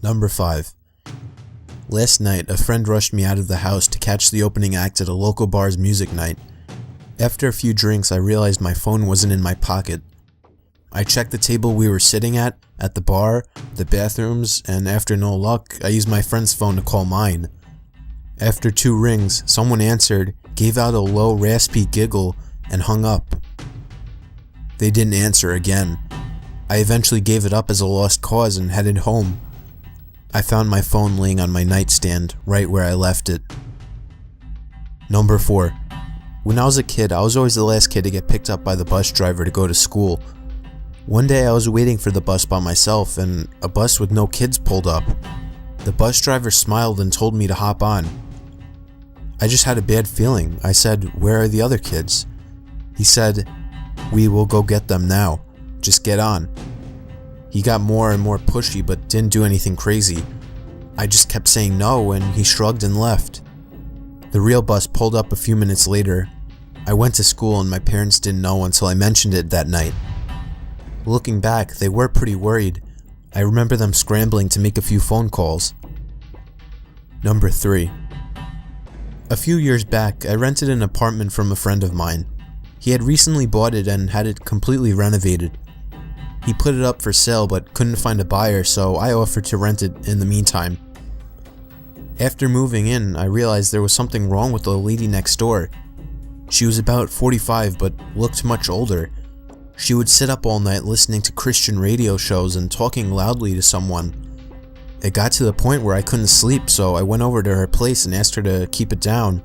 Number 5. Last night, a friend rushed me out of the house to catch the opening act at a local bar's music night. After a few drinks, I realized my phone wasn't in my pocket. I checked the table we were sitting at the bar, the bathrooms, and after no luck, I used my friend's phone to call mine. After 2 rings, someone answered, gave out a low, raspy giggle, and hung up. They didn't answer again. I eventually gave it up as a lost cause and headed home. I found my phone laying on my nightstand, right where I left it. Number 4. When I was a kid, I was always the last kid to get picked up by the bus driver to go to school. One day I was waiting for the bus by myself and a bus with no kids pulled up. The bus driver smiled and told me to hop on. I just had a bad feeling. I said, "Where are the other kids?" He said, "We will go get them now. Just get on." He got more and more pushy but didn't do anything crazy. I just kept saying no and he shrugged and left. The real bus pulled up a few minutes later. I went to school and my parents didn't know until I mentioned it that night. Looking back, they were pretty worried. I remember them scrambling to make a few phone calls. Number 3. A few years back, I rented an apartment from a friend of mine. He had recently bought it and had it completely renovated. He put it up for sale but couldn't find a buyer, so I offered to rent it in the meantime. After moving in, I realized there was something wrong with the lady next door. She was about 45 but looked much older. She would sit up all night listening to Christian radio shows and talking loudly to someone. It got to the point where I couldn't sleep, so I went over to her place and asked her to keep it down.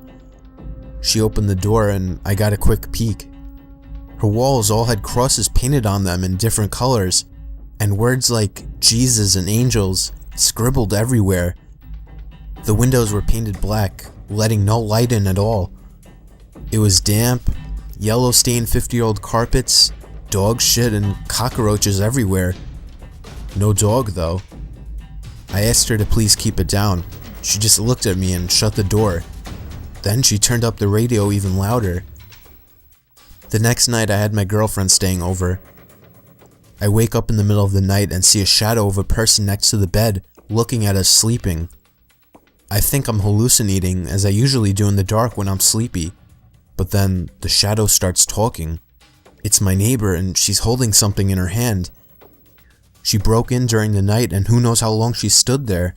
She opened the door and I got a quick peek. Her walls all had crosses painted on them in different colors, and words like Jesus and angels scribbled everywhere. The windows were painted black, letting no light in at all. It was damp, yellow-stained 50-year-old carpets, dog shit, and cockroaches everywhere. No dog, though. I asked her to please keep it down. She just looked at me and shut the door. Then she turned up the radio even louder. The next night I had my girlfriend staying over. I wake up in the middle of the night and see a shadow of a person next to the bed, looking at us sleeping. I think I'm hallucinating, as I usually do in the dark when I'm sleepy. But then the shadow starts talking. It's my neighbor and she's holding something in her hand. She broke in during the night and who knows how long she stood there.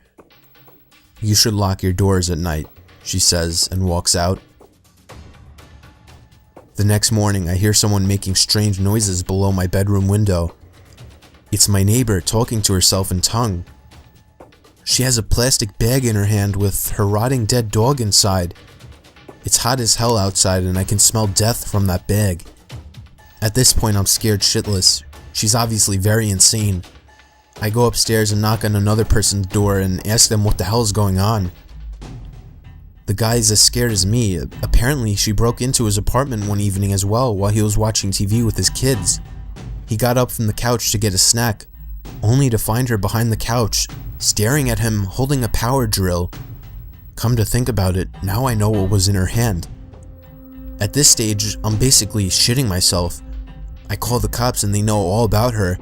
"You should lock your doors at night," she says and walks out. The next morning I hear someone making strange noises below my bedroom window. It's my neighbor talking to herself in tongue. She has a plastic bag in her hand with her rotting dead dog inside. It's hot as hell outside and I can smell death from that bag. At this point I'm scared shitless. She's obviously very insane. I go upstairs and knock on another person's door and ask them what the hell is going on. The guy is as scared as me. Apparently she broke into his apartment one evening as well while he was watching TV with his kids. He got up from the couch to get a snack, only to find her behind the couch, staring at him holding a power drill. Come to think about it, now I know what was in her hand. At this stage, I'm basically shitting myself. I call the cops and they know all about her.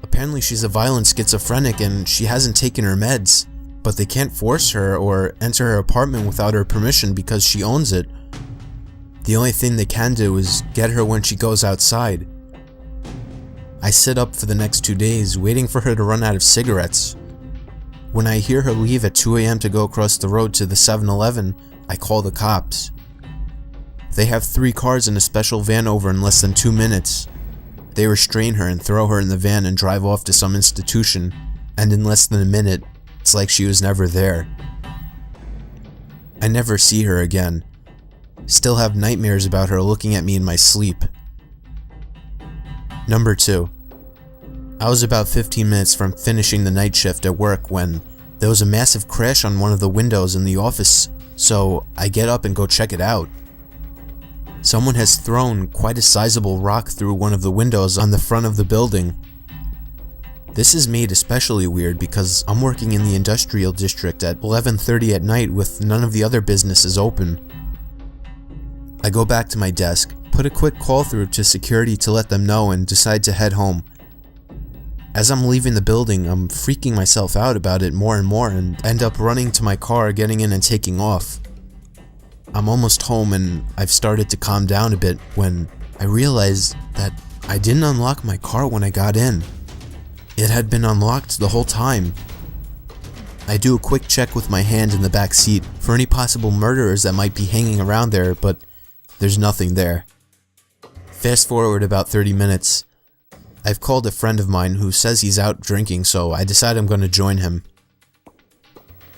Apparently she's a violent schizophrenic and she hasn't taken her meds, but they can't force her or enter her apartment without her permission because she owns it. The only thing they can do is get her when she goes outside. I sit up for the next 2 days waiting for her to run out of cigarettes. When I hear her leave at 2 a.m. to go across the road to the 7-Eleven, I call the cops. They have 3 cars and a special van over in less than 2 minutes. They restrain her and throw her in the van and drive off to some institution, and in less than a minute, it's like she was never there. I never see her again. Still have nightmares about her looking at me in my sleep. Number 2. I was about 15 minutes from finishing the night shift at work when there was a massive crash on one of the windows in the office, so I get up and go check it out. Someone has thrown quite a sizable rock through one of the windows on the front of the building. This is made especially weird because I'm working in the industrial district at 11:30 at night with none of the other businesses open. I go back to my desk, put a quick call through to security to let them know and decide to head home. As I'm leaving the building, I'm freaking myself out about it more and more and end up running to my car, getting in and taking off. I'm almost home and I've started to calm down a bit when I realized that I didn't unlock my car when I got in. It had been unlocked the whole time. I do a quick check with my hand in the back seat for any possible murderers that might be hanging around there, but there's nothing there. Fast forward about 30 minutes. I've called a friend of mine who says he's out drinking, so I decide I'm going to join him.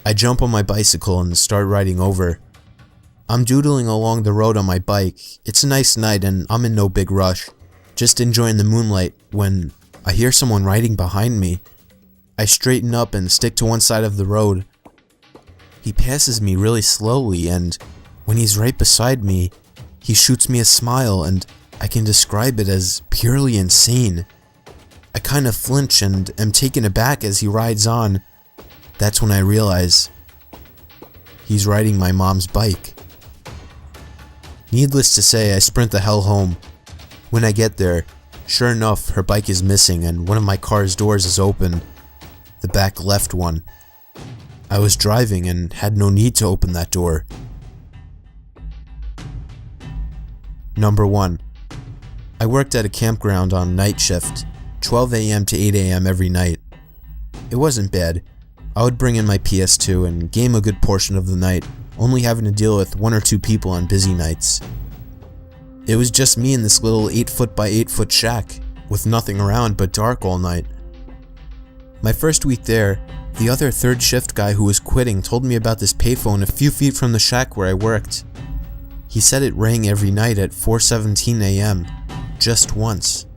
I jump on my bicycle and start riding over. I'm doodling along the road on my bike. It's a nice night and I'm in no big rush, just enjoying the moonlight when I hear someone riding behind me. I straighten up and stick to one side of the road. He passes me really slowly, and when he's right beside me, he shoots me a smile, and I can describe it as purely insane. I kind of flinch and am taken aback as he rides on. That's when I realize he's riding my mom's bike. Needless to say, I sprint the hell home. When I get there, sure enough, her bike is missing and one of my car's doors is open. The back left one. I was driving and had no need to open that door. Number 1. I worked at a campground on night shift, 12 a.m. to 8 a.m. every night. It wasn't bad. I would bring in my PS2 and game a good portion of the night, only having to deal with 1 or 2 people on busy nights. It was just me in this little 8-foot by 8-foot shack, with nothing around but dark all night. My first week there, the other third shift guy who was quitting told me about this payphone a few feet from the shack where I worked. He said it rang every night at 4:17 a.m., just once.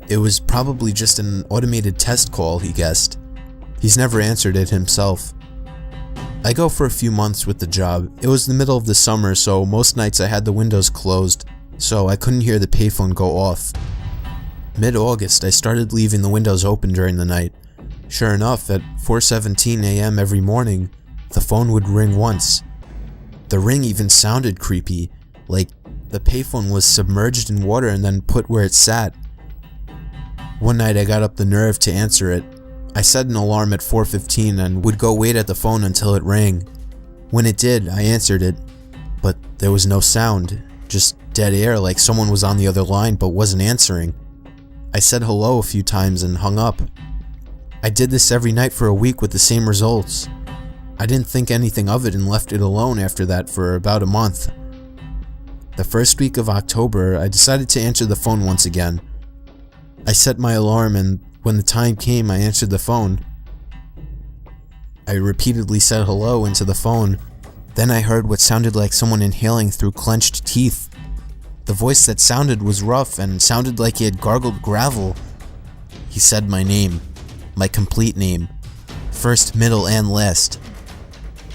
It was probably just an automated test call, he guessed. He's never answered it himself. I go for a few months with the job. It was the middle of the summer, so most nights I had the windows closed, so I couldn't hear the payphone go off. Mid-August, I started leaving the windows open during the night. Sure enough, at 4:17 a.m. every morning, the phone would ring once. The ring even sounded creepy, like the payphone was submerged in water and then put where it sat. One night I got up the nerve to answer it. I set an alarm at 4:15 and would go wait at the phone until it rang. When it did, I answered it, but there was no sound, just dead air like someone was on the other line but wasn't answering. I said hello a few times and hung up. I did this every night for a week with the same results. I didn't think anything of it and left it alone after that for about a month. The first week of October, I decided to answer the phone once again. I set my alarm and when the time came, I answered the phone. I repeatedly said hello into the phone. Then I heard what sounded like someone inhaling through clenched teeth. The voice that sounded was rough and sounded like he had gargled gravel. He said my name. My complete name. First, middle, and last.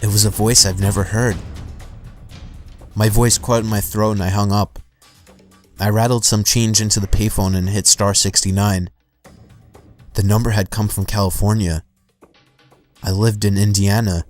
It was a voice I've never heard. My voice caught in my throat and I hung up. I rattled some change into the payphone and hit star 69. The number had come from California. I lived in Indiana.